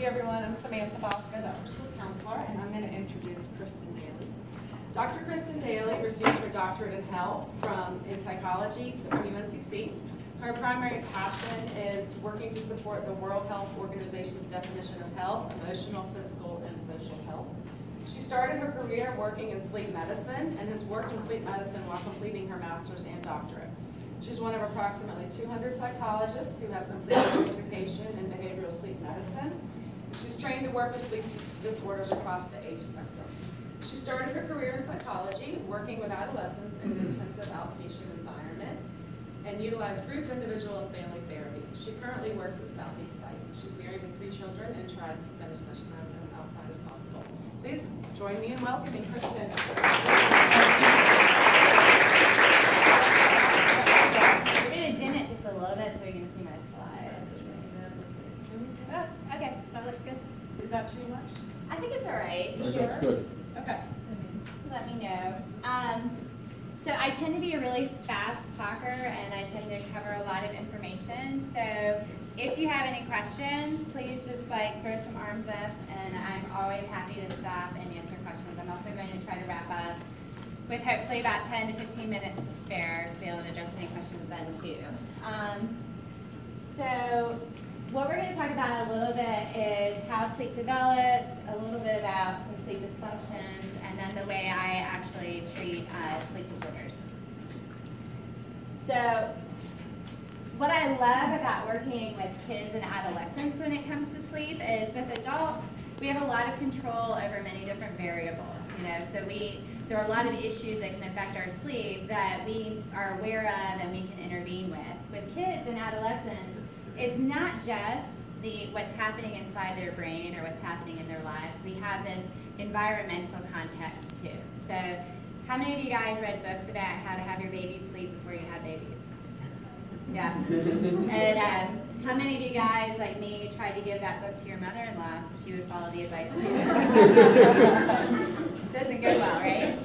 everyone. I'm Samantha Bosco, the upper school counselor, and I'm going to introduce Kristen Daily. Dr. Kristen Daily received her doctorate in health in psychology from UNCC. Her primary passion is working to support the World Health Organization's definition of health, emotional, physical, and social health. She started her career working in sleep medicine and has worked in sleep medicine while completing her master's and doctorate. She's one of approximately 200 psychologists who have completed certification in behavioral sleep medicine. She's trained to work with sleep disorders across the age spectrum. She started her career in psychology, working with adolescents in an intensive outpatient environment, and utilized group, individual, and family therapy. She currently works at Southeast Site. She's married with 3 children and tries to spend as much time with them outside as possible. Please join me in welcoming Kristen. We're going to dim it just a little bit so you can see my slide. Oh, okay, that looks good. Is that too much? I think it's all right. Sure. That's good. Okay. Let me know. So I tend to be a really fast talker, and I tend to cover a lot of information. So if you have any questions, please just throw some arms up, and I'm always happy to stop and answer questions. I'm also going to try to wrap up with hopefully about 10 to 15 minutes to spare to be able to address any questions then too. So what we're going to talk about a little bit is how sleep develops, a little bit about some sleep dysfunctions, and then the way I actually treat sleep disorders. So what I love about working with kids and adolescents when it comes to sleep is with adults, we have a lot of control over many different variables. So there are a lot of issues that can affect our sleep that we are aware of and we can intervene with. With kids and adolescents, it's not just what's happening inside their brain or what's happening in their lives. We have this environmental context too. So how many of you guys read books about how to have your babies sleep before you have babies? Yeah. And how many of you guys, like me, tried to give that book to your mother-in-law so she would follow the advice of you? Doesn't go well, right?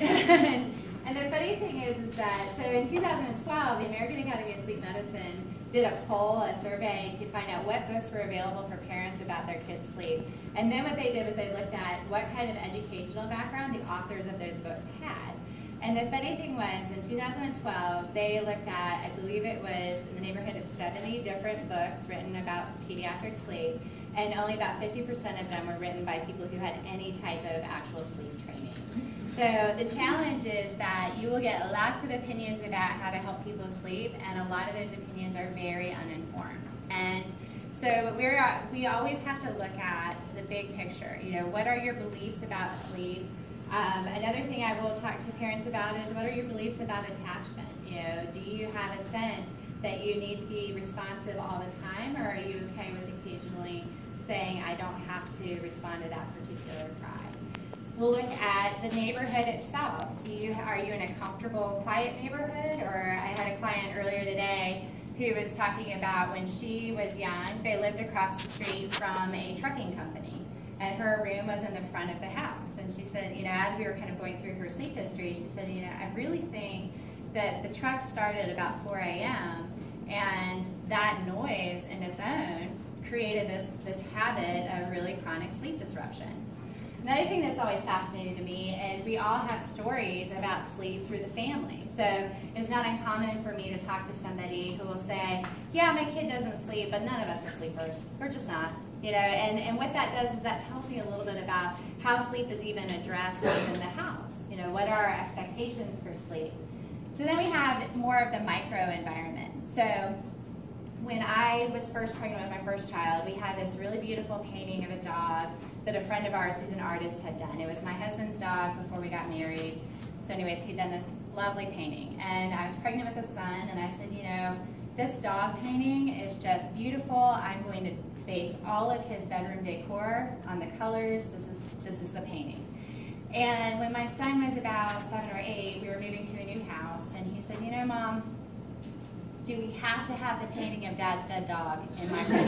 And the funny thing is that, so in 2012, the American Academy of Sleep Medicine did a poll, a survey, to find out what books were available for parents about their kids' sleep. And then what they did was they looked at what kind of educational background the authors of those books had. And the funny thing was, in 2012, they looked at, I believe it was in the neighborhood of 70 different books written about pediatric sleep, and only about 50% of them were written by people who had any type of actual sleep training. So the challenge is that you will get lots of opinions about how to help people sleep, and a lot of those opinions are very uninformed. And so we always have to look at the big picture. What are your beliefs about sleep? Another thing I will talk to parents about is what are your beliefs about attachment? Do you have a sense that you need to be responsive all the time, or are you okay with occasionally saying, I don't have to respond to that particular cry? We'll look at the neighborhood itself. Are you in a comfortable, quiet neighborhood? Or I had a client earlier today who was talking about when she was young, they lived across the street from a trucking company, and her room was in the front of the house. And she said, as we were kind of going through her sleep history, she said, I really think that the truck started about 4 a.m. and that noise in its own created this habit of really chronic sleep disruption. Another thing that's always fascinating to me is we all have stories about sleep through the family. So it's not uncommon for me to talk to somebody who will say, yeah, my kid doesn't sleep, but none of us are sleepers. We're just not. And what that does is that tells me a little bit about how sleep is even addressed within the house. What are our expectations for sleep? So then we have more of the micro environment. So when I was first pregnant with my first child, we had this really beautiful painting of a dog that a friend of ours who's an artist had done. It was my husband's dog before we got married. So anyways, he'd done this lovely painting. And I was pregnant with a son, and I said, this dog painting is just beautiful. I'm going to base all of his bedroom decor on the colors. This is the painting. And when my son was about 7 or 8, we were moving to a new house, and he said, Mom, do we have to have the painting of Dad's dead dog in my room?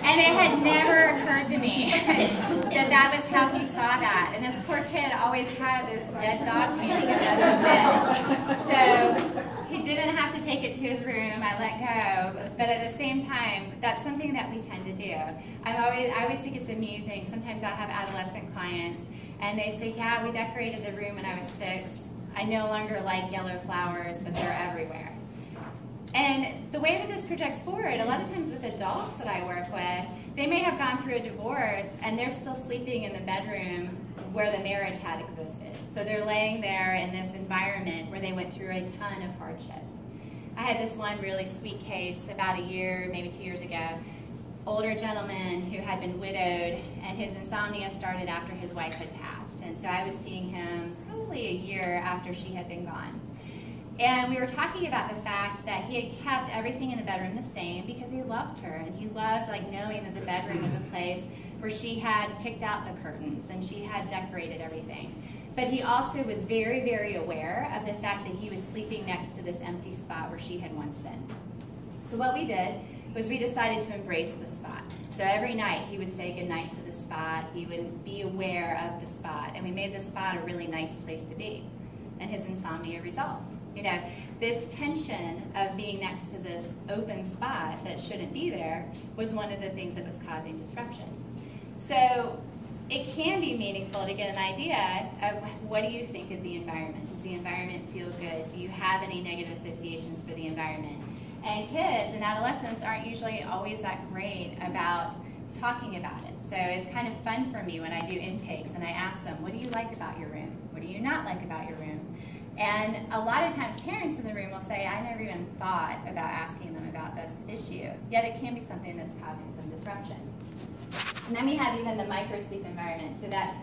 And it had never occurred to me that was how he saw that. And this poor kid always had this dead dog painting of his bed. So He didn't have to take it to his room. I let go. But at the same time, that's something that we tend to do. I always think it's amusing. Sometimes I have adolescent clients, and they say, yeah, we decorated the room when I was 6. I no longer like yellow flowers, but they're everywhere. And the way that this projects forward, a lot of times with adults that I work with, they may have gone through a divorce, and they're still sleeping in the bedroom where the marriage had existed. So they're laying there in this environment where they went through a ton of hardship. I had this one really sweet case about a year, maybe 2 years ago. Older gentleman who had been widowed, and his insomnia started after his wife had passed. And so I was seeing him probably a year after she had been gone. And we were talking about the fact that he had kept everything in the bedroom the same because he loved her, and he loved knowing that the bedroom was a place where she had picked out the curtains and she had decorated everything. But he also was very, very aware of the fact that he was sleeping next to this empty spot where she had once been. So what we did was we decided to embrace the spot. So every night he would say goodnight to the spot, he would be aware of the spot, and we made the spot a really nice place to be. And his insomnia resolved. This tension of being next to this open spot that shouldn't be there was one of the things that was causing disruption. So it can be meaningful to get an idea of what do you think of the environment? Does the environment feel good? Do you have any negative associations for the environment? And kids and adolescents aren't usually always that great about talking about it. So it's kind of fun for me when I do intakes and I ask them, what do you like about your room? What do you not like about your room? And a lot of times parents in the room will say, I never even thought about asking them about this issue. Yet it can be something that's causing some disruption. And then we have even the micro-sleep environment. So that's,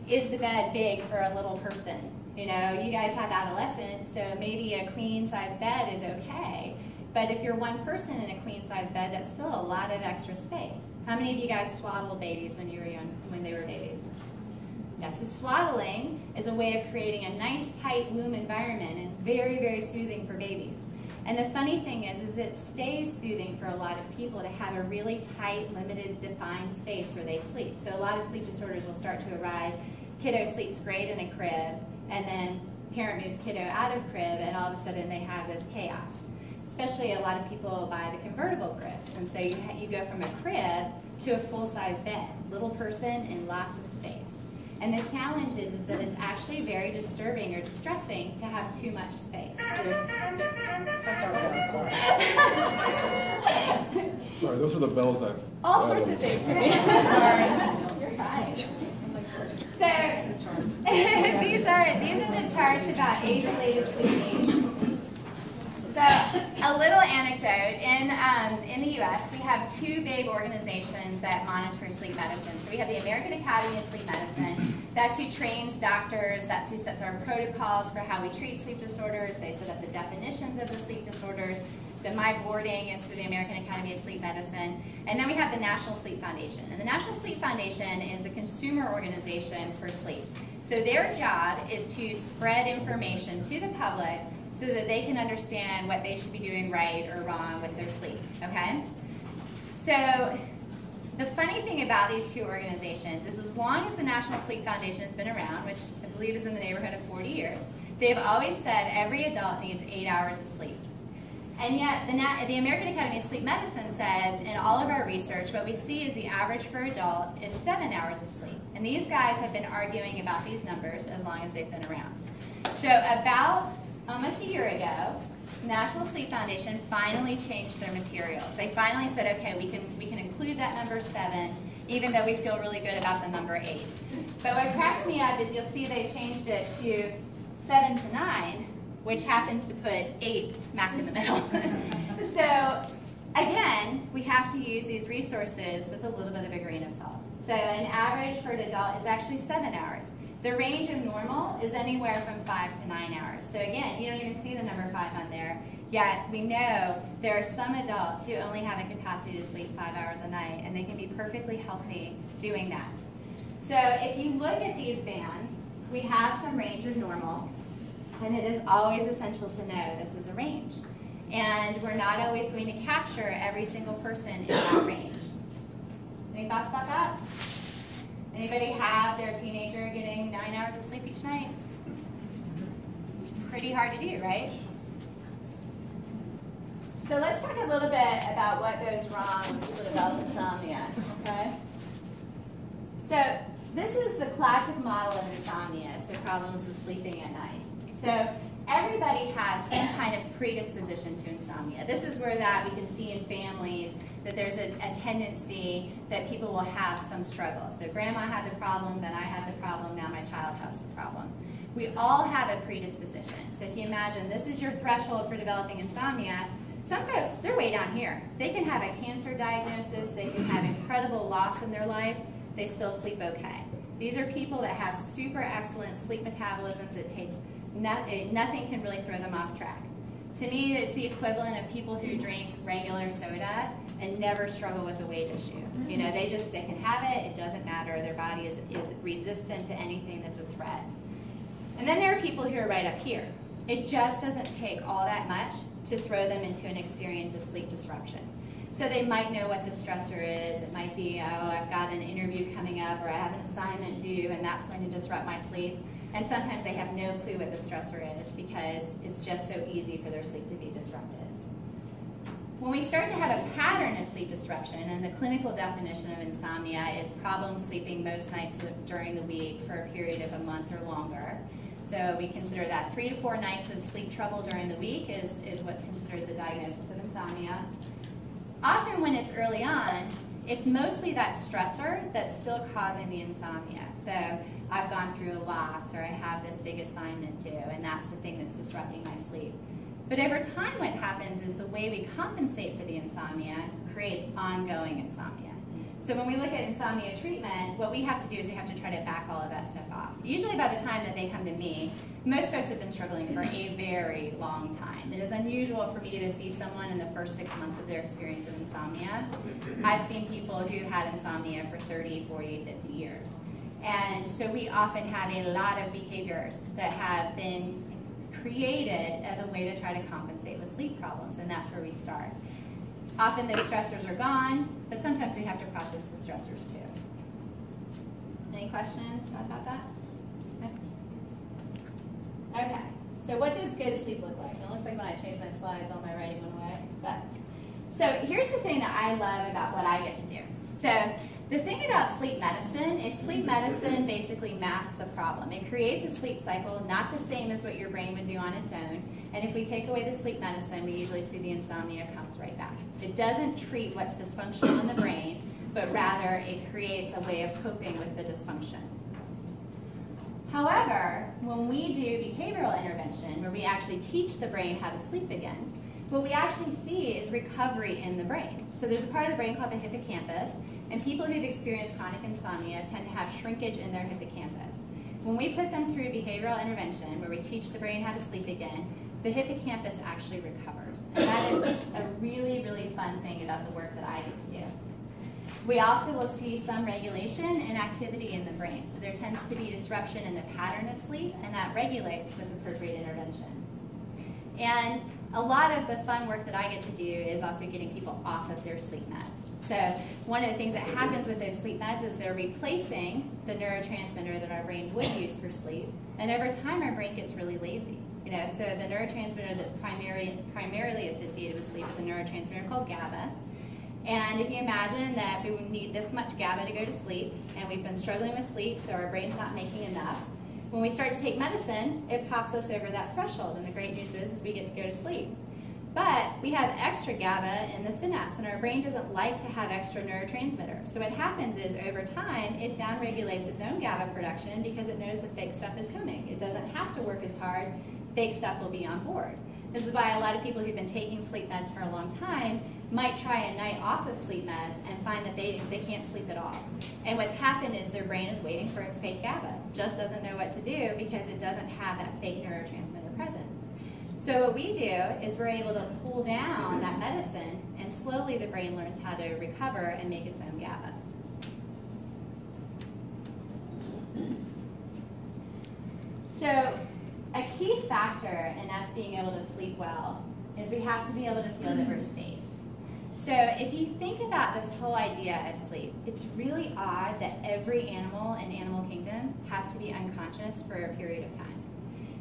is the bed big for a little person? You guys have adolescents, so maybe a queen-size bed is okay. But if you're one person in a queen-size bed, that's still a lot of extra space. How many of you guys swaddled babies when you were young, when they were babies? Yes, so swaddling is a way of creating a nice, tight womb environment. It's very, very soothing for babies. And the funny thing is it stays soothing for a lot of people to have a really tight, limited, defined space where they sleep. So a lot of sleep disorders will start to arise. Kiddo sleeps great in a crib, and then parent moves kiddo out of crib, and all of a sudden they have this chaos. Especially a lot of people buy the convertible cribs, and so you go from a crib to a full-size bed, little person and lots of space. And the challenge is that it's actually very disturbing or distressing to have too much space. Sorry, those are the bells I've all sorts of things. Sorry. You're fine. So these are the charts about age-related sleep needs. So a little anecdote, in the U.S. we have 2 big organizations that monitor sleep medicine. So we have the American Academy of Sleep Medicine. That's who trains doctors, that's who sets our protocols for how we treat sleep disorders. They set up the definitions of the sleep disorders. So my boarding is through the American Academy of Sleep Medicine. And then we have the National Sleep Foundation. And the National Sleep Foundation is the consumer organization for sleep. So their job is to spread information to the public so that they can understand what they should be doing right or wrong with their sleep, okay? So the funny thing about these 2 organizations is as long as the National Sleep Foundation has been around, which I believe is in the neighborhood of 40 years, they've always said every adult needs 8 hours of sleep. And yet the American Academy of Sleep Medicine says in all of our research, what we see is the average for adult is 7 hours of sleep. And these guys have been arguing about these numbers as long as they've been around. So about almost a year ago, National Sleep Foundation finally changed their materials. They finally said, okay, we can include that number 7, even though we feel really good about the number 8. But what cracks me up is you'll see they changed it to 7 to 9, which happens to put 8 smack in the middle. So again, we have to use these resources with a little bit of a grain of salt. So an average for an adult is actually 7 hours. The range of normal is anywhere from 5 to 9 hours. So again, you don't even see the number 5 on there, yet we know there are some adults who only have a capacity to sleep 5 hours a night, and they can be perfectly healthy doing that. So if you look at these bands, we have some range of normal, and it is always essential to know this is a range. And we're not always going to capture every single person in that range. Any thoughts about that? Anybody have their teenager getting 9 hours of sleep each night? It's pretty hard to do, right? So let's talk a little bit about what goes wrong when people develop insomnia, okay? So this is the classic model of insomnia, so problems with sleeping at night. So everybody has some kind of predisposition to insomnia. This is where that we can see in families that there's a tendency that people will have some struggle. So grandma had the problem, then I had the problem, now my child has the problem. We all have a predisposition. So if you imagine this is your threshold for developing insomnia, some folks, they're way down here. They can have a cancer diagnosis, they can have incredible loss in their life, they still sleep okay. These are people that have super excellent sleep metabolisms. It takes nothing can really throw them off track. To me, it's the equivalent of people who drink regular soda and never struggle with a weight issue. You know, they can have it, it doesn't matter. Their body is resistant to anything that's a threat. And then there are people who are right up here. It just doesn't take all that much to throw them into an experience of sleep disruption. So they might know what the stressor is. It might be, oh, I've got an interview coming up, or I have an assignment due, and that's going to disrupt my sleep. And sometimes they have no clue what the stressor is because it's just so easy for their sleep to be disrupted. When we start to have a pattern of sleep disruption, and the clinical definition of insomnia is problem sleeping most nights during the week for a period of a month or longer. So we consider that 3 to 4 nights of sleep trouble during the week is what's considered the diagnosis of insomnia. Often when it's early on, it's mostly that stressor that's still causing the insomnia. So I've gone through a loss, or I have this big assignment due, and that's the thing that's disrupting my sleep. But over time what happens is the way we compensate for the insomnia creates ongoing insomnia. So when we look at insomnia treatment, what we have to do is we have to try to back all of that stuff off. Usually by the time that they come to me, most folks have been struggling for a very long time. It is unusual for me to see someone in the first 6 months of their experience of insomnia. I've seen people who had insomnia for 30, 40, 50 years. And so we often have a lot of behaviors that have been created as a way to try to compensate with sleep problems, and that's where we start. Often those stressors are gone, but sometimes we have to process the stressors too. Any questions about that? Okay, so what does good sleep look like? It looks like when I change my slides, all my writing went away. But so here's the thing that I love about what I get to do. So the thing about sleep medicine is sleep medicine basically masks the problem. It creates a sleep cycle not the same as what your brain would do on its own. And if we take away the sleep medicine, we usually see the insomnia comes right back. It doesn't treat what's dysfunctional in the brain, but rather it creates a way of coping with the dysfunction. However, when we do behavioral intervention, where we actually teach the brain how to sleep again, what we actually see is recovery in the brain. So there's a part of the brain called the hippocampus, and people who've experienced chronic insomnia tend to have shrinkage in their hippocampus. When we put them through behavioral intervention, where we teach the brain how to sleep again, the hippocampus actually recovers. And that is a really, really fun thing about the work that I get to do. We also will see some regulation and activity in the brain. So there tends to be disruption in the pattern of sleep, and that regulates with appropriate intervention. And a lot of the fun work that I get to do is also getting people off of their sleep meds. So one of the things that happens with those sleep meds is they're replacing the neurotransmitter that our brain would use for sleep, and over time our brain gets really lazy. You know, so the neurotransmitter that's primarily associated with sleep is a neurotransmitter called GABA. And if you imagine that we would need this much GABA to go to sleep, and we've been struggling with sleep, so our brain's not making enough, when we start to take medicine, it pops us over that threshold, and the great news is we get to go to sleep. But we have extra GABA in the synapse, and our brain doesn't like to have extra neurotransmitter. So what happens is, over time, it downregulates its own GABA production because it knows the fake stuff is coming. It doesn't have to work as hard. Fake stuff will be on board. This is why a lot of people who've been taking sleep meds for a long time might try a night off of sleep meds and find that they can't sleep at all. And what's happened is their brain is waiting for its fake GABA. It just doesn't know what to do because it doesn't have that fake neurotransmitter present. So what we do is we're able to pull down that medicine, and slowly the brain learns how to recover and make its own GABA. So a key factor in us being able to sleep well is we have to be able to feel that we're safe. So if you think about this whole idea of sleep, it's really odd that every animal in animal kingdom has to be unconscious for a period of time.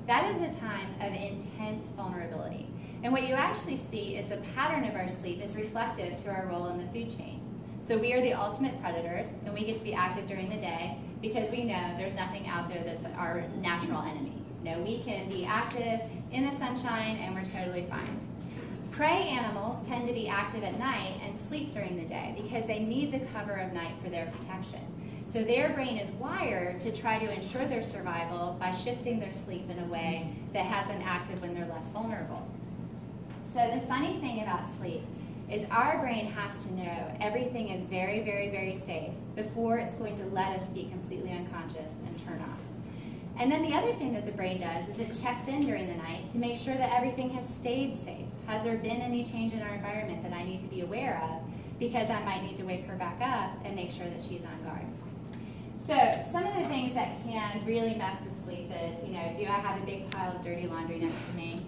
That is a time of intense vulnerability. And what you actually see is the pattern of our sleep is reflective to our role in the food chain. So we are the ultimate predators, and we get to be active during the day because we know there's nothing out there that's our natural enemy. We can be active in the sunshine and we're totally fine. Prey animals tend to be active at night and sleep during the day because they need the cover of night for their protection. So their brain is wired to try to ensure their survival by shifting their sleep in a way that has them active when they're less vulnerable. So the funny thing about sleep is our brain has to know everything is very, very, very safe before it's going to let us be completely unconscious and turn off. And then the other thing that the brain does is it checks in during the night to make sure that everything has stayed safe. Has there been any change in our environment that I need to be aware of? Because I might need to wake her back up and make sure that she's on guard. So some of the things that can really mess with sleep is, do I have a big pile of dirty laundry next to me?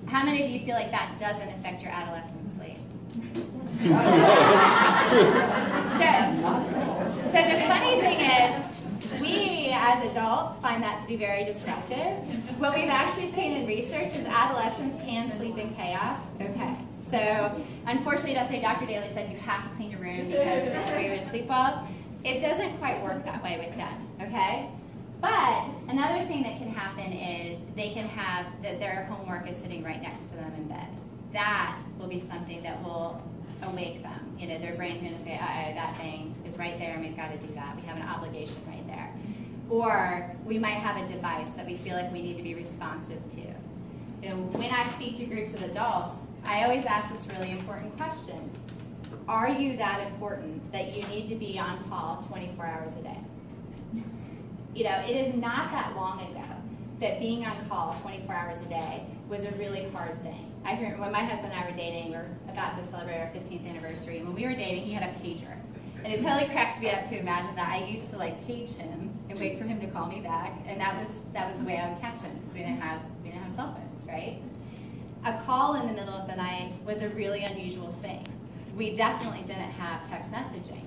How many of you feel like that doesn't affect your adolescent sleep? So the funny thing is, we as adults find that to be very disruptive. What we've actually seen in research is adolescents can sleep in chaos. Okay, so unfortunately, it doesn't say Dr. Daly said you have to clean your room because it's the only way to sleep well. It doesn't quite work that way with them, okay? But another thing that can happen is they can have that their homework is sitting right next to them in bed. That will be something that will awake them. Their brain's going to say, that thing is right there and we've got to do that. We have an obligation right there. Or we might have a device that we feel like we need to be responsive to. When I speak to groups of adults, I always ask this really important question. Are you that important that you need to be on call 24 hours a day? It is not that long ago that being on call 24 hours a day was a really hard thing. I remember when my husband and I were dating, we were about to celebrate our 15th anniversary, and when we were dating, he had a pager. And it totally cracks me up to imagine that I used to page him and wait for him to call me back, and that was the way I would catch him, because we didn't have cell phones, right? A call in the middle of the night was a really unusual thing. We definitely didn't have text messaging.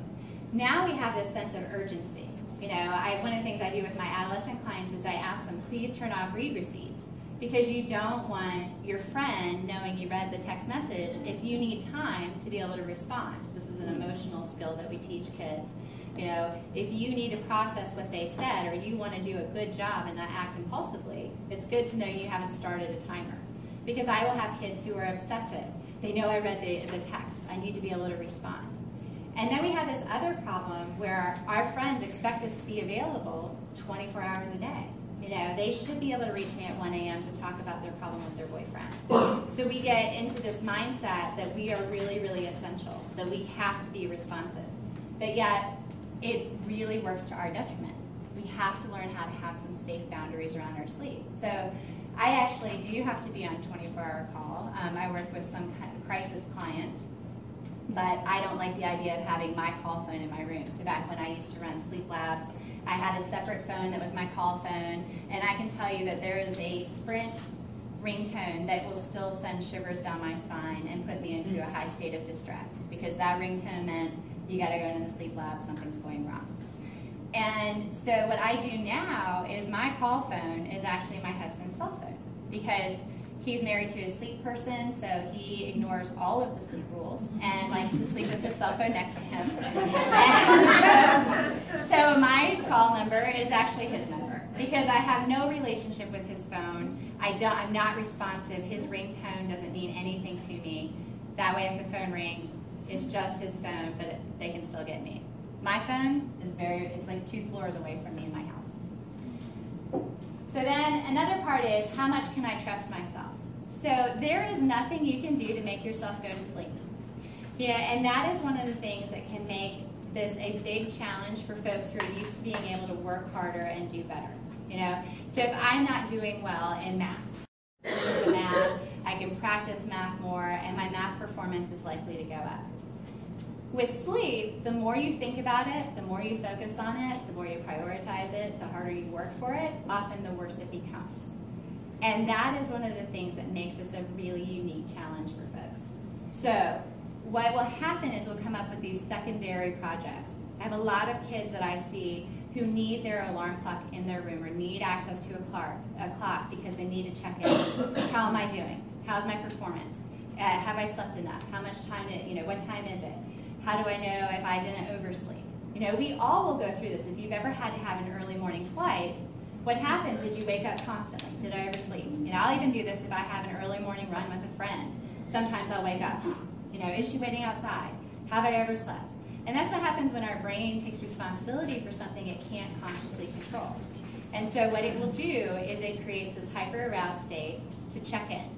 Now we have this sense of urgency. One of the things I do with my adolescent clients is I ask them, please turn off read receipts, because you don't want your friend knowing you read the text message if you need time to be able to respond. This is an emotional skill that we teach kids. If you need to process what they said or you want to do a good job and not act impulsively, it's good to know you haven't started a timer. Because I will have kids who are obsessive. They know I read the text. I need to be able to respond. And then we have this other problem where our friends expect us to be available 24 hours a day. They should be able to reach me at 1 a.m. to talk about their problem with their boyfriend. So we get into this mindset that we are really, really essential, that we have to be responsive. But yet, it really works to our detriment. We have to learn how to have some safe boundaries around our sleep. So I actually do have to be on 24-hour call. I work with some crisis clients, but I don't like the idea of having my call phone in my room. So back when I used to run sleep labs, I had a separate phone that was my call phone, and I can tell you that there is a Sprint ringtone that will still send shivers down my spine and put me into a high state of distress, because that ringtone meant you got to go into the sleep lab, something's going wrong. And so what I do now is my call phone is actually my husband's cell phone, because he's married to a sleep person, so he ignores all of the sleep rules and likes to sleep with his cell phone next to him. So my call number is actually his number, because I have no relationship with his phone. I'm not responsive. His ringtone doesn't mean anything to me. That way, if the phone rings, it's just his phone, but they can still get me. My phone is it's like 2 floors away from me in my house. So then another part is, how much can I trust myself? So there is nothing you can do to make yourself go to sleep. And that is one of the things that can make this a big challenge for folks who are used to being able to work harder and do better. So if I'm not doing well in math, I can practice math more, and my math performance is likely to go up. With sleep, the more you think about it, the more you focus on it, the more you prioritize it, the harder you work for it, often the worse it becomes. And that is one of the things that makes this a really unique challenge for folks. So what will happen is we'll come up with these secondary projects. I have a lot of kids that I see who need their alarm clock in their room or need access to a clock because they need to check in. How am I doing? How's my performance? Have I slept enough? How much time what time is it? How do I know if I didn't oversleep? We all will go through this. If you've ever had to have an early morning flight, what happens is you wake up constantly. Did I oversleep? I'll even do this if I have an early morning run with a friend. Sometimes I'll wake up. Is she waiting outside? Have I overslept? And that's what happens when our brain takes responsibility for something it can't consciously control. And so what it will do is it creates this hyper-aroused state to check in.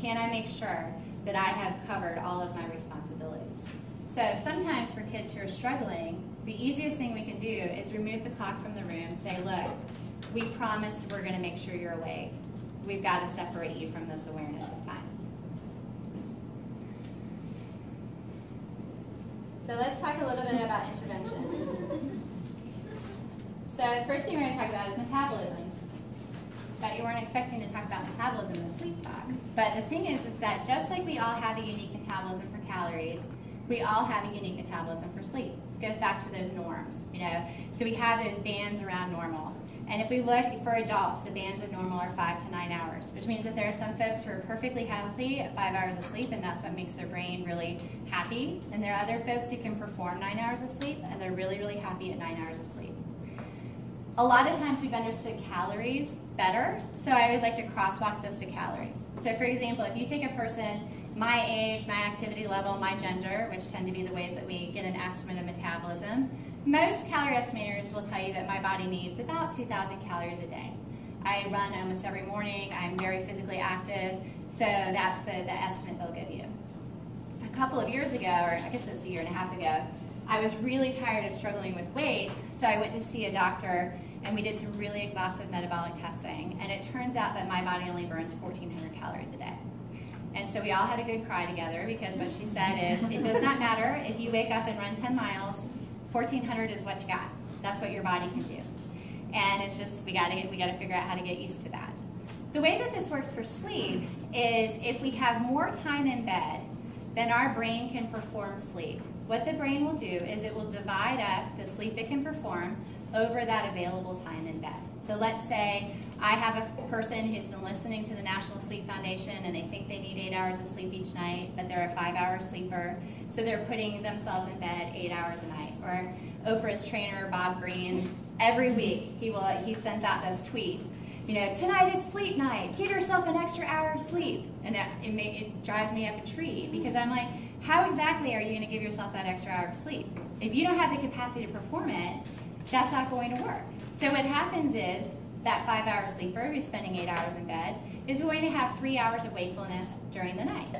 Can I make sure that I have covered all of my responsibilities? So sometimes for kids who are struggling, the easiest thing we can do is remove the clock from the room, say, look, we promised we're going to make sure you're awake. We've got to separate you from this awareness of time. So let's talk a little bit about interventions. So the first thing we're going to talk about is metabolism. Bet you weren't expecting to talk about metabolism in the sleep talk. But the thing is that just like we all have a unique metabolism for calories, we all have a unique metabolism for sleep. It goes back to those norms, So we have those bands around normal. And if we look for adults, the bands of normal are 5 to 9 hours, which means that there are some folks who are perfectly healthy at 5 hours of sleep, and that's what makes their brain really happy. And there are other folks who can perform 9 hours of sleep, and they're really, really happy at 9 hours of sleep. A lot of times we've understood calories better, so I always like to crosswalk this to calories. So for example, if you take a person, my age, my activity level, my gender, which tend to be the ways that we get an estimate of metabolism, most calorie estimators will tell you that my body needs about 2,000 calories a day. I run almost every morning, I'm very physically active, so that's the estimate they'll give you. A couple of years ago, or I guess it was a year and a half ago, I was really tired of struggling with weight, so I went to see a doctor and we did some really exhaustive metabolic testing, and it turns out that my body only burns 1,400 calories a day. And so we all had a good cry together, because what she said is, it does not matter if you wake up and run 10 miles, 1,400 is what you got. That's what your body can do. And it's just, we gotta figure out how to get used to that. The way that this works for sleep is if we have more time in bed, then our brain can perform sleep. What the brain will do is it will divide up the sleep it can perform over that available time in bed. So let's say I have a person who's been listening to the National Sleep Foundation and they think they need 8 hours of sleep each night, but they're a 5-hour sleeper, so they're putting themselves in bed 8 hours a night. Or Oprah's trainer, Bob Greene, every week he sends out this tweet, tonight is sleep night, give yourself an extra hour of sleep. And it drives me up a tree, because I'm like, how exactly are you going to give yourself that extra hour of sleep? If you don't have the capacity to perform it, that's not going to work. So what happens is that 5-hour sleeper who's spending 8 hours in bed is going to have 3 hours of wakefulness during the night.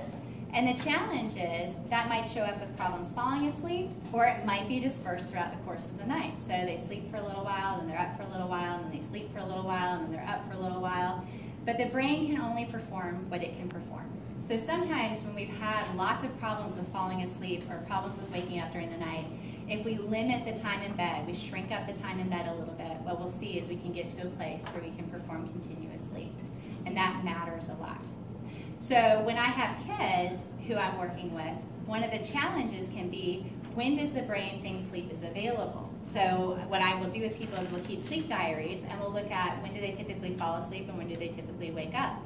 And the challenge is that might show up with problems falling asleep, or it might be dispersed throughout the course of the night. So they sleep for a little while, then they're up for a little while, and then they sleep for a little while, and then they're up for a little while. But the brain can only perform what it can perform. So sometimes when we've had lots of problems with falling asleep or problems with waking up during the night, if we limit the time in bed, we shrink up the time in bed a little bit, what we'll see is we can get to a place where we can perform continuous sleep. And that matters a lot. So when I have kids who I'm working with, one of the challenges can be, when does the brain think sleep is available? So what I will do with people is we'll keep sleep diaries, and we'll look at when do they typically fall asleep and when do they typically wake up.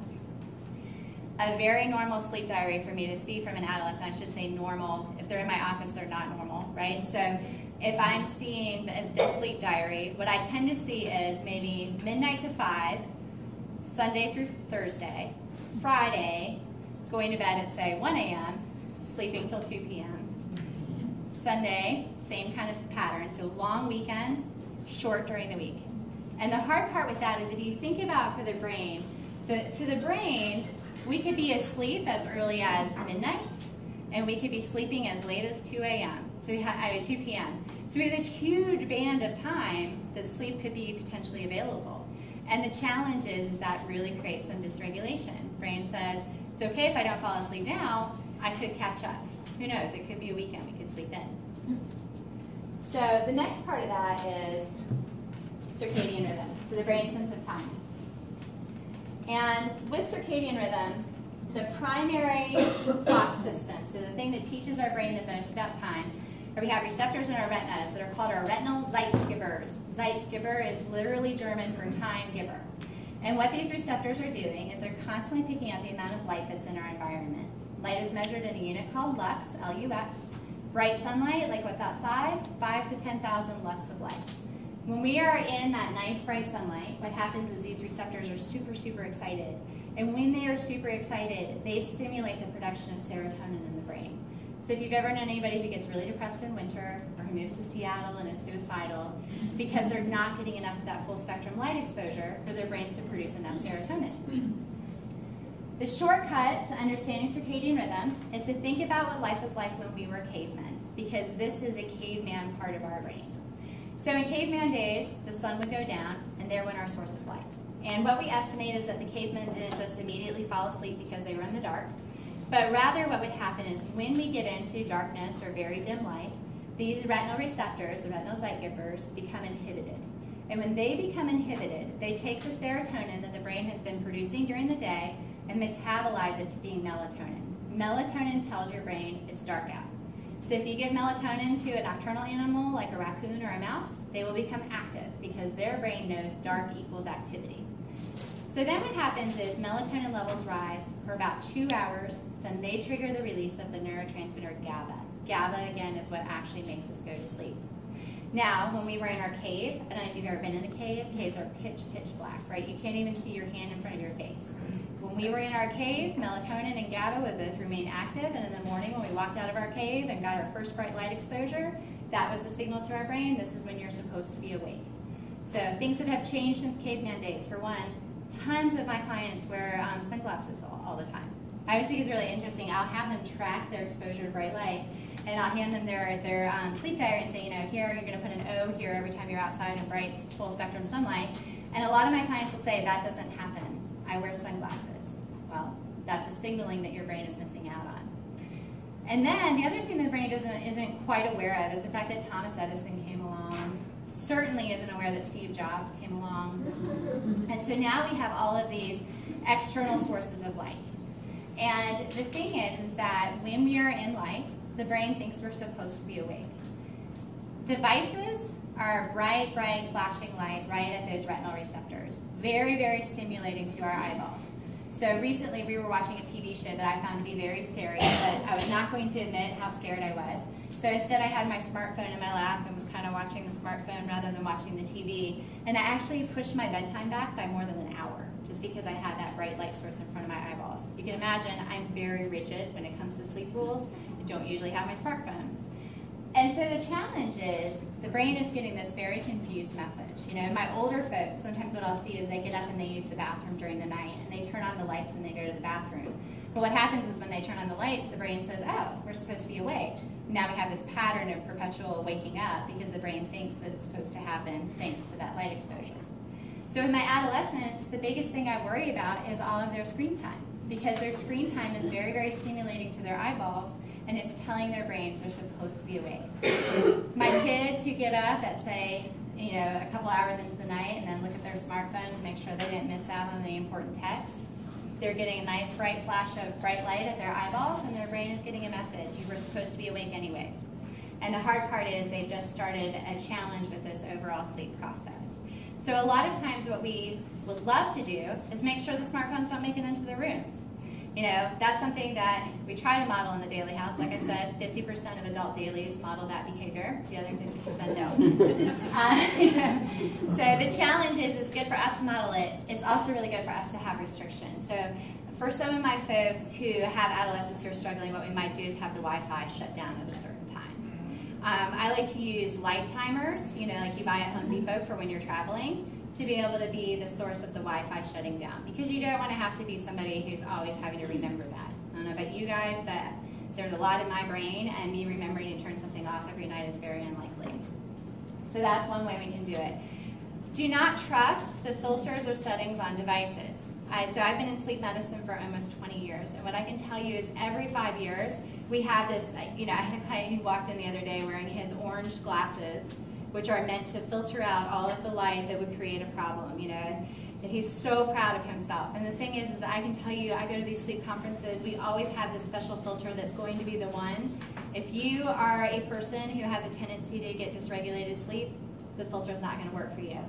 A very normal sleep diary for me to see from an adolescent, I should say normal, if they're in my office they're not normal, right? So if I'm seeing this sleep diary, what I tend to see is maybe midnight to 5, Sunday through Thursday, Friday, going to bed at say 1 a.m., sleeping till 2 p.m. Sunday, same kind of pattern, so long weekends, short during the week. And the hard part with that is if you think about for the brain, to the brain, we could be asleep as early as midnight, and we could be sleeping as late as 2 a.m. So we have 2 p.m. So we have this huge band of time that sleep could be potentially available. And the challenge is that really creates some dysregulation. Brain says, it's okay if I don't fall asleep now, I could catch up. Who knows, it could be a weekend we could sleep in. So the next part of that is circadian rhythm, so the brain's sense of time. And with circadian rhythm, the primary clock system, so the thing that teaches our brain the most about time, are we have receptors in our retinas that are called our retinal Zeitgebers. Zeitgeber is literally German for time giver. And what these receptors are doing is they're constantly picking up the amount of light that's in our environment. Light is measured in a unit called lux, L-U-X. Bright sunlight, like what's outside, 5 to 10,000 lux of light. When we are in that nice bright sunlight, what happens is these receptors are super, super excited. And when they are super excited, they stimulate the production of serotonin in the brain. So if you've ever known anybody who gets really depressed in winter or who moves to Seattle and is suicidal, it's because they're not getting enough of that full spectrum light exposure for their brains to produce enough serotonin. The shortcut to understanding circadian rhythm is to think about what life was like when we were cavemen, because this is a caveman part of our brain. So in caveman days, the sun would go down, and there went our source of light. And what we estimate is that the cavemen didn't just immediately fall asleep because they were in the dark, but rather what would happen is when we get into darkness or very dim light, these retinal receptors, the retinal zeitgebers, become inhibited. And when they become inhibited, they take the serotonin that the brain has been producing during the day and metabolize it to being melatonin. Melatonin tells your brain it's dark out. So if you give melatonin to a nocturnal animal like a raccoon or a mouse, they will become active because their brain knows dark equals activity. So then what happens is melatonin levels rise for about 2 hours, then they trigger the release of the neurotransmitter GABA. GABA, again, is what actually makes us go to sleep. Now, when we were in our cave, I don't know if you've ever been in a cave, caves are pitch black, right? You can't even see your hand in front of your face. When we were in our cave, melatonin and GABA would both remain active, and in the morning when we walked out of our cave and got our first bright light exposure, that was the signal to our brain, this is when you're supposed to be awake. So things that have changed since caveman days. For one, tons of my clients wear sunglasses all the time. I always think it's really interesting. I'll have them track their exposure to bright light, and I'll hand them their sleep diary and say, you know, here you're going to put an O here every time you're outside in bright, full spectrum sunlight. And a lot of my clients will say, that doesn't happen. I wear sunglasses. Well, that's a signaling that your brain is missing out on. And then the other thing the brain isn't quite aware of is the fact that Thomas Edison came along, certainly isn't aware that Steve Jobs came along. And so now we have all of these external sources of light. And the thing is that when we are in light, the brain thinks we're supposed to be awake. Devices are bright, flashing light right at those retinal receptors. Very stimulating to our eyeballs. So recently we were watching a TV show that I found to be very scary, but I was not going to admit how scared I was. So instead I had my smartphone in my lap and was kind of watching the smartphone rather than watching the TV. And I actually pushed my bedtime back by more than an hour, just because I had that bright light source in front of my eyeballs. You can imagine I'm very rigid when it comes to sleep rules. I don't usually have my smartphone. And so the challenge is the brain is getting this very confused message. You know, my older folks, sometimes what I'll see is they get up and they use the bathroom during the night and they turn on the lights when they go to the bathroom. But what happens is when they turn on the lights, the brain says, oh, we're supposed to be awake. Now we have this pattern of perpetual waking up because the brain thinks that it's supposed to happen thanks to that light exposure. So in my adolescents, the biggest thing I worry about is all of their screen time, because their screen time is very stimulating to their eyeballs, and it's telling their brains they're supposed to be awake. My kids who get up at, say, you know, a couple hours into the night and then look at their smartphone to make sure they didn't miss out on any important texts, they're getting a nice bright flash of bright light at their eyeballs, and their brain is getting a message, you were supposed to be awake anyways. And the hard part is they've just started a challenge with this overall sleep process. So a lot of times what we would love to do is make sure the smartphones don't make it into their rooms. You know, that's something that we try to model in the Daily House. Like I said, 50% of adult dailies model that behavior. The other 50% don't. So the challenge is it's good for us to model it. It's also really good for us to have restrictions. So for some of my folks who have adolescents who are struggling, what we might do is have the Wi-Fi shut down at a certain time. I like to use light timers, you know, like you buy at Home Depot for when you're traveling, to be able to be the source of the Wi-Fi shutting down, because you don't want to have to be somebody who's always having to remember that. I don't know about you guys, but there's a lot in my brain, and me remembering to turn something off every night is very unlikely. So that's one way we can do it. Do not trust the filters or settings on devices. So I've been in sleep medicine for almost 20 years, and what I can tell you is every 5 years we have this, you know, I had a client who walked in the other day wearing his orange glasses, which are meant to filter out all of the light that would create a problem, you know. And he's so proud of himself. And the thing is I can tell you, I go to these sleep conferences, we always have this special filter that's going to be the one. If you are a person who has a tendency to get dysregulated sleep, the filter is not going to work for you.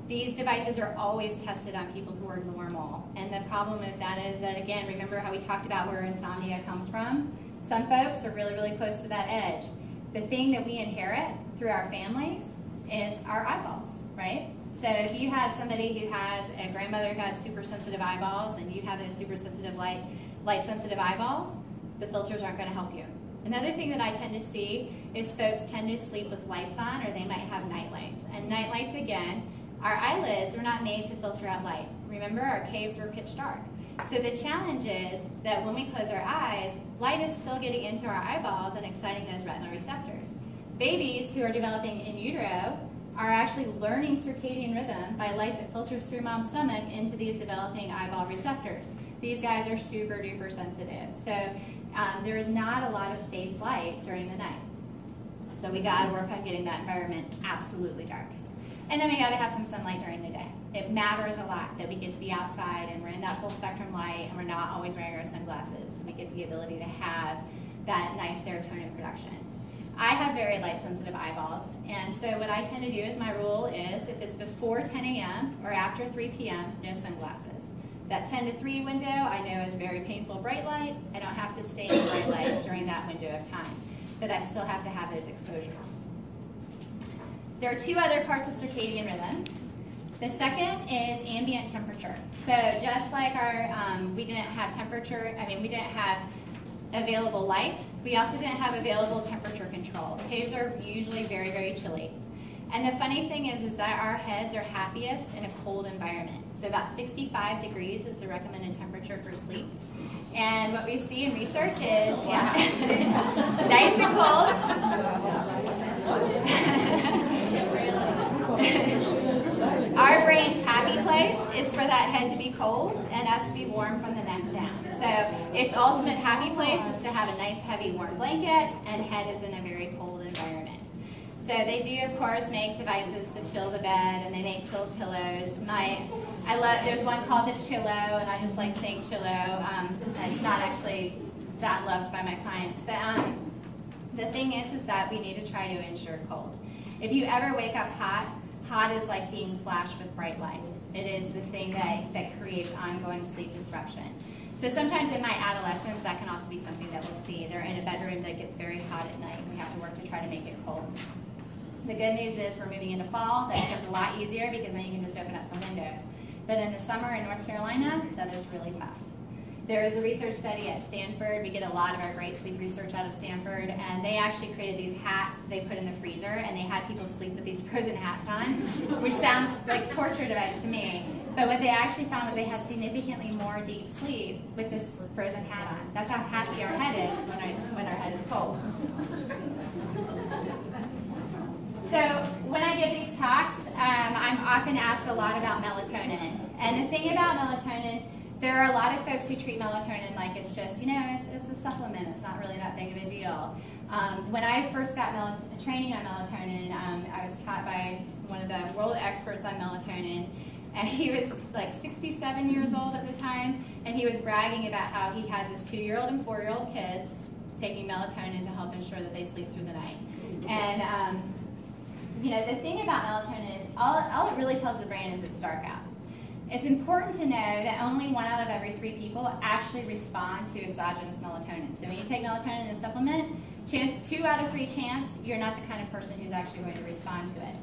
these devices are always tested on people who are normal. And the problem with that is that, again, remember how we talked about where insomnia comes from? Some folks are really, really close to that edge. The thing that we inherit through our families is our eyeballs, right? So if you had somebody who has a grandmother who had super sensitive eyeballs and you have those super sensitive light sensitive eyeballs, the filters aren't going to help you. Another thing that I tend to see is folks tend to sleep with lights on, or they might have night lights. And night lights, again, our eyelids were not made to filter out light. Remember, our caves were pitch dark. So the challenge is that when we close our eyes, light is still getting into our eyeballs and exciting those retinal receptors. Babies who are developing in utero are actually learning circadian rhythm by light that filters through mom's stomach into these developing eyeball receptors. These guys are super duper sensitive. So there is not a lot of safe light during the night. So we got to work on getting that environment absolutely dark. And then we got to have some sunlight during the day. It matters a lot that we get to be outside and we're in that full spectrum light and we're not always wearing our sunglasses. And we get the ability to have that nice serotonin production. I have very light sensitive eyeballs, and so what I tend to do is my rule is if it's before 10 a.m. or after 3 p.m., no sunglasses. That 10 to 3 window I know is very painful bright light. I don't have to stay in bright light during that window of time, but I still have to have those exposures. There are two other parts of circadian rhythm. The second is ambient temperature. So just like our, we didn't have temperature, we didn't have available light, we also didn't have available temperature control. Caves are usually very, very chilly. And the funny thing is that our heads are happiest in a cold environment. So about 65 degrees is the recommended temperature for sleep. And what we see in research is, nice and cold. Our brain's happy place is for that head to be cold and us to be warm from the neck down. So its ultimate happy place is to have a nice heavy warm blanket, and head is in a very cold environment. So they do, of course, make devices to chill the bed, and they make chilled pillows. There's one called the Chillo, and I just like saying Chillo. It's not actually that loved by my clients. But the thing is that we need to try to ensure cold. If you ever wake up hot, hot is like being flashed with bright light. It is the thing that creates ongoing sleep disruption. So sometimes in my adolescence, that can also be something that we'll see. They're in a bedroom that gets very hot at night, and we have to work to try to make it cold. The good news is we're moving into fall. That becomes a lot easier because then you can just open up some windows. But in the summer in North Carolina, that is really tough. There is a research study at Stanford. We get a lot of our great sleep research out of Stanford, and they actually created these hats they put in the freezer, and they had people sleep with these frozen hats on, which sounds like torture device to me. But what they actually found was they had significantly more deep sleep with this frozen hat on. That's how happy our head is when our head is cold. So when I give these talks, I'm often asked a lot about melatonin. And the thing about melatonin, there are a lot of folks who treat melatonin like it's just, it's a supplement. It's not really that big of a deal. When I first got training on melatonin, I was taught by one of the world experts on melatonin. And he was like 67 years old at the time, and he was bragging about how he has his 2-year-old and 4-year-old kids taking melatonin to help ensure that they sleep through the night. And the thing about melatonin is all it really tells the brain is it's dark out. It's important to know that only 1 out of every 3 people actually respond to exogenous melatonin. So when you take melatonin as a supplement, 2 out of 3 chance you're not the kind of person who's actually going to respond to it.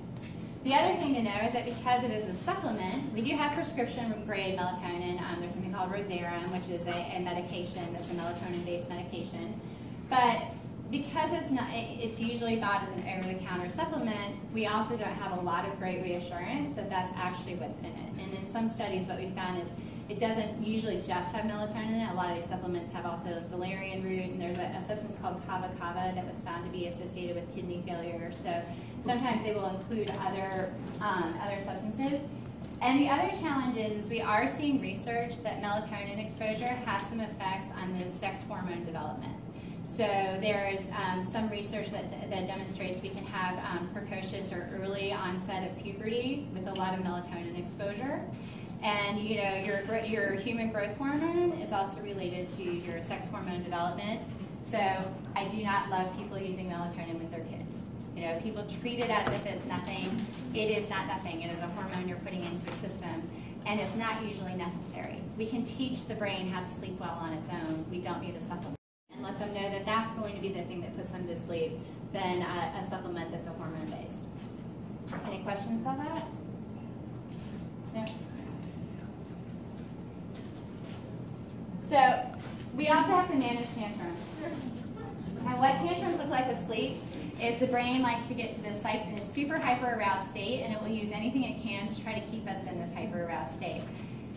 The other thing to know is that because it is a supplement, we do have prescription-grade melatonin. There's something called Rosarum, which is a medication that's a melatonin-based medication. But because it's usually bought as an over-the-counter supplement, we also don't have a lot of great reassurance that that's actually what's in it. And in some studies, what we found is it doesn't usually just have melatonin in it. A lot of these supplements have also valerian root, and there's a substance called kava that was found to be associated with kidney failure. So sometimes they will include other substances. And the other challenge is we are seeing research that melatonin exposure has some effects on the sex hormone development. So there's some research that demonstrates we can have precocious or early onset of puberty with a lot of melatonin exposure. And your human growth hormone is also related to your sex hormone development. So I do not love people using melatonin with their kids. You know, people treat it as if it's nothing. It is not nothing. It is a hormone you're putting into a system, and it's not usually necessary. We can teach the brain how to sleep well on its own. We don't need a supplement. And let them know that that's going to be the thing that puts them to sleep than a supplement that's a hormone-based. Any questions about that? No? So we also have to manage tantrums. And what tantrums look like with sleep is the brain likes to get to this super hyper-aroused state, and it will use anything it can to try to keep us in this hyper-aroused state.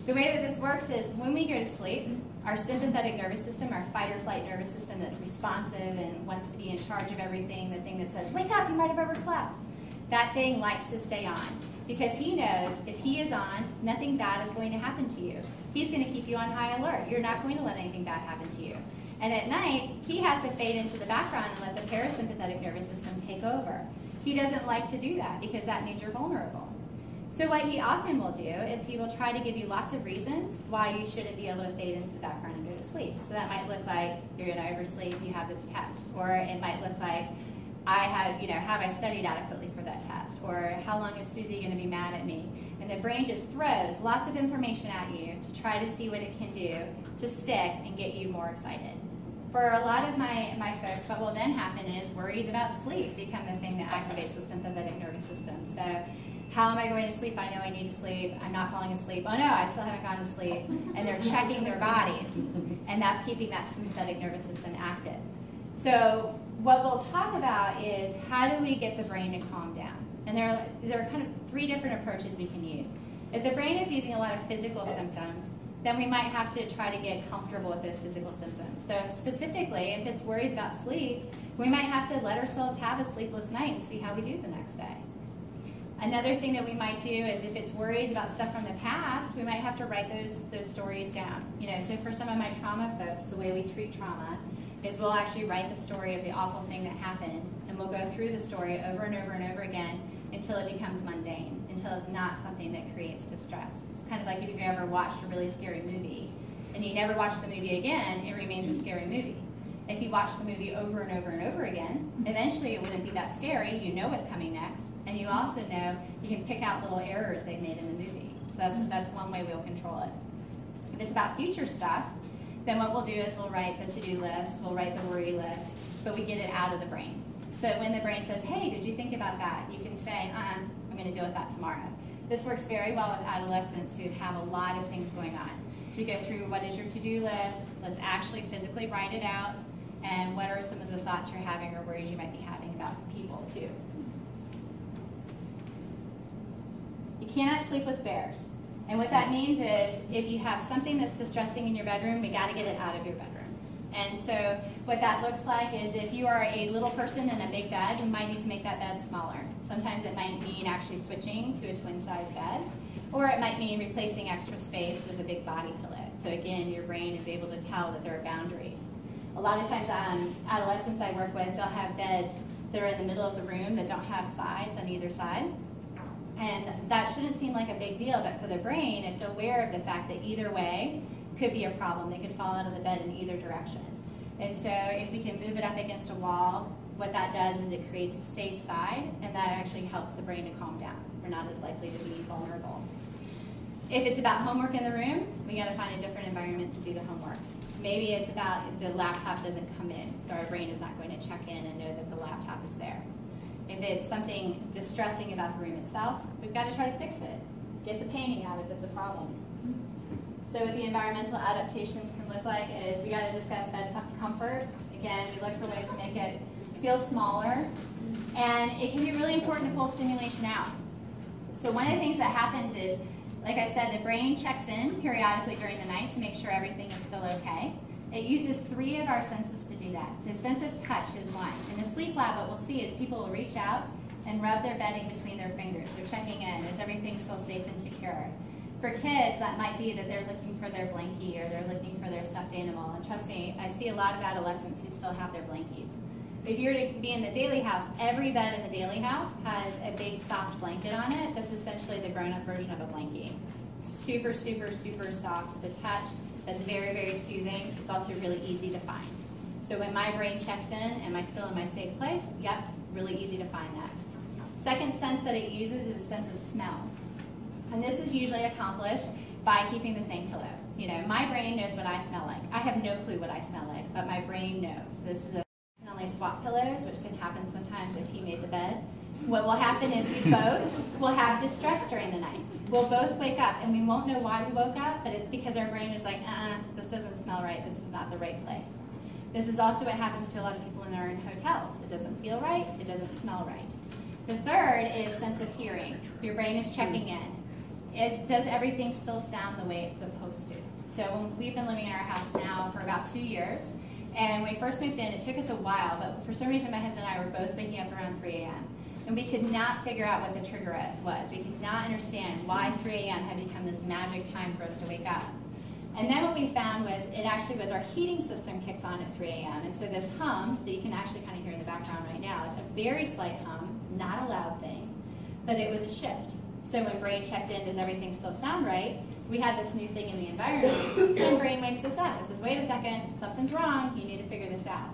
The way that this works is when we go to sleep, our sympathetic nervous system, our fight or flight nervous system that's responsive and wants to be in charge of everything, the thing that says, wake up, you might have overslept, that thing likes to stay on. Because he knows if he is on, nothing bad is going to happen to you. He's going to keep you on high alert. You're not going to let anything bad happen to you. And at night, he has to fade into the background and let the parasympathetic nervous system take over. He doesn't like to do that because that means you're vulnerable. So what he often will do is he will try to give you lots of reasons why you shouldn't be able to fade into the background and go to sleep. So that might look like you're going to oversleep, you have this test. Or it might look like, have I studied adequately for that test? Or how long is Susie going to be mad at me? And the brain just throws lots of information at you to try to see what it can do to stick and get you more excited. For a lot of my folks, what will then happen is worries about sleep become the thing that activates the sympathetic nervous system. So how am I going to sleep? I know I need to sleep. I'm not falling asleep. Oh no, I still haven't gone to sleep. And they're checking their bodies. And that's keeping that sympathetic nervous system active. So what we'll talk about is how do we get the brain to calm down? And there are kind of 3 different approaches we can use. If the brain is using a lot of physical symptoms, then we might have to try to get comfortable with those physical symptoms. So specifically, if it's worries about sleep, we might have to let ourselves have a sleepless night and see how we do the next day. Another thing that we might do is if it's worries about stuff from the past, we might have to write those stories down. So for some of my trauma folks, the way we treat trauma is we'll actually write the story of the awful thing that happened, and we'll go through the story over and over and over again until it becomes mundane, until it's not something that creates distress. It's kind of like if you've ever watched a really scary movie and you never watch the movie again, it remains a scary movie. If you watch the movie over and over and over again, eventually it wouldn't be that scary. You know what's coming next, and you also know you can pick out little errors they made in the movie. So that's one way we'll control it. If it's about future stuff, then what we'll do is we'll write the to-do list, we'll write the worry list, but we get it out of the brain. So when the brain says, hey, did you think about that? You can say, I'm going to deal with that tomorrow. This works very well with adolescents who have a lot of things going on. To go through what is your to-do list, let's actually physically write it out, and what are some of the thoughts you're having or worries you might be having about people too. You cannot sleep with bears. And what that means is if you have something that's distressing in your bedroom, we got to get it out of your bedroom. And so what that looks like is if you are a little person in a big bed, we might need to make that bed smaller. Sometimes it might mean actually switching to a twin-size bed, or it might mean replacing extra space with a big body pillow. So again, your brain is able to tell that there are boundaries. A lot of times adolescents I work with, they'll have beds that are in the middle of the room that don't have sides on either side. And that shouldn't seem like a big deal, but for the brain, it's aware of the fact that either way could be a problem. They could fall out of the bed in either direction. And so if we can move it up against a wall, what that does is it creates a safe side, and that actually helps the brain to calm down. We're not as likely to be vulnerable. If it's about homework in the room, we got to find a different environment to do the homework. Maybe it's about the laptop doesn't come in, so our brain is not going to check in and know that the laptop is there. If it's something distressing about the room itself, we've got to try to fix it. Get the painting out if it's a problem. So what the environmental adaptations can look like is we got to discuss bed comfort. Again, we look for ways to make it feel smaller. And it can be really important to pull stimulation out. So one of the things that happens is, like I said, the brain checks in periodically during the night to make sure everything is still okay. It uses 3 of our senses to do that. So sense of touch is one. In the sleep lab, what we'll see is people will reach out and rub their bedding between their fingers. They're checking in. Is everything still safe and secure? For kids, that might be that they're looking for their blankie or they're looking for their stuffed animal. And trust me, I see a lot of adolescents who still have their blankies. If you were to be in the Daily house, every bed in the Daily house has a big soft blanket on it. That's essentially the grown-up version of a blankie. Super, super, super soft to the touch. That's very, very soothing. It's also really easy to find. So when my brain checks in, am I still in my safe place? Yep, really easy to find that. Second sense that it uses is a sense of smell. And this is usually accomplished by keeping the same pillow. You know, my brain knows what I smell like. I have no clue what I smell like, but my brain knows. This is only swap pillows, which can happen sometimes if he made the bed. What will happen is we both will have distress during the night. We'll both wake up, and we won't know why we woke up, but it's because our brain is like, this doesn't smell right. This is not the right place. This is also what happens to a lot of people when they're in hotels. It doesn't feel right. It doesn't smell right. The third is sense of hearing. Your brain is checking in. Does everything still sound the way it's supposed to? So we've been living in our house now for about 2 years. And when we first moved in, it took us a while, but for some reason my husband and I were both waking up around 3 a.m. And we could not figure out what the trigger was. We could not understand why 3 a.m. had become this magic time for us to wake up. And then what we found was it actually was our heating system kicks on at 3 a.m. And so this hum that you can actually kind of hear in the background right now, it's a very slight hum, not a loud thing, but it was a shift. So when brain checked in, does everything still sound right? We had this new thing in the environment, and brain wakes us up. It says, wait a second, something's wrong, you need to figure this out.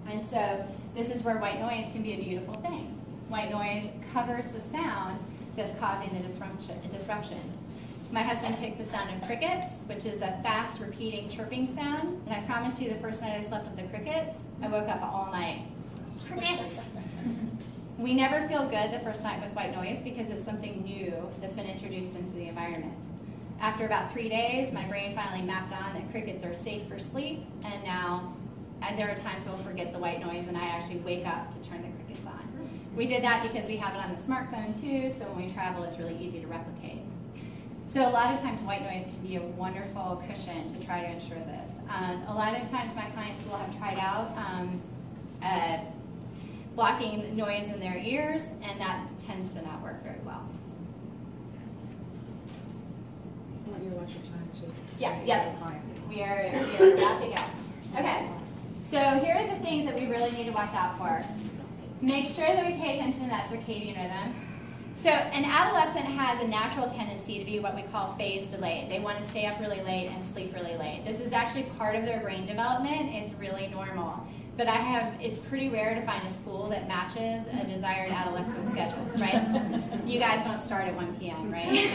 And so this is where white noise can be a beautiful thing. White noise covers the sound that's causing the disruption. My husband picked the sound of crickets, which is a fast repeating chirping sound. And I promise you the first night I slept with the crickets, I woke up all night. Crickets! We never feel good the first night with white noise because it's something new that's been introduced into the environment. After about 3 days, my brain finally mapped on that crickets are safe for sleep, and now there are times we'll forget the white noise and I actually wake up to turn the crickets on. We did that because we have it on the smartphone too, so when we travel it's really easy to replicate. So a lot of times white noise can be a wonderful cushion to try to ensure this. A lot of times my clients will have tried out blocking noise in their ears, and that tends to not work very well. I want you to watch your time too. Yeah. We are wrapping up. Okay, so here are the things that we really need to watch out for. Make sure that we pay attention to that circadian rhythm. So an adolescent has a natural tendency to be what we call phase delayed. They want to stay up really late and sleep really late. This is actually part of their brain development. It's really normal. But it's pretty rare to find a school that matches a desired adolescent schedule, right? You guys don't start at 1 p.m., right?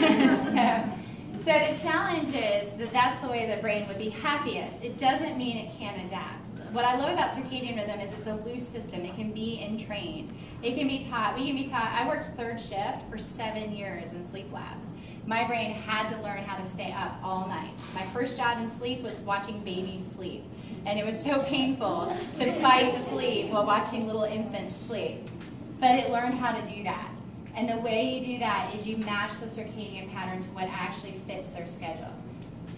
So the challenge is that that's the way the brain would be happiest. It doesn't mean it can't adapt. What I love about circadian rhythm is it's a loose system. It can be entrained. It can be taught. We can be taught. I worked third shift for 7 years in sleep labs. My brain had to learn how to stay up all night. My first job in sleep was watching babies sleep. And it was so painful to fight sleep while watching little infants sleep. But it learned how to do that. And the way you do that is you match the circadian pattern to what actually fits their schedule.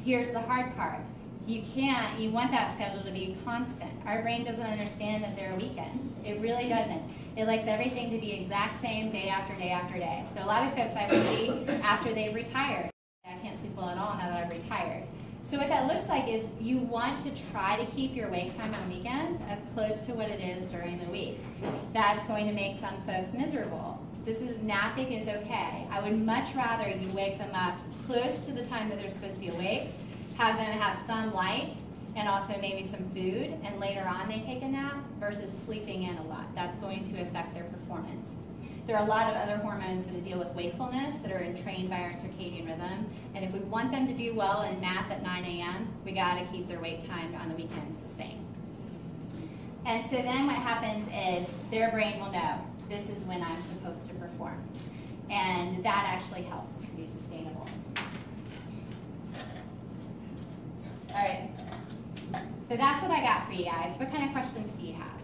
Here's the hard part. You want that schedule to be constant. Our brain doesn't understand that there are weekends. It really doesn't. It likes everything to be exact same day after day after day. So a lot of folks I would see after they've retired, I can't sleep well at all now that I've retired. So what that looks like is you want to try to keep your wake time on weekends as close to what it is during the week. That's going to make some folks miserable. Napping is okay. I would much rather you wake them up close to the time that they're supposed to be awake, have them have some light, and also maybe some food, and later on they take a nap, versus sleeping in a lot. That's going to affect their performance. There are a lot of other hormones that deal with wakefulness that are entrained by our circadian rhythm, and if we want them to do well in math at 9 a.m., we got to keep their wake time on the weekends the same. And so then what happens is their brain will know, this is when I'm supposed to perform. And that actually helps us to be sustainable. All right. So that's what I got for you guys. What kind of questions do you have?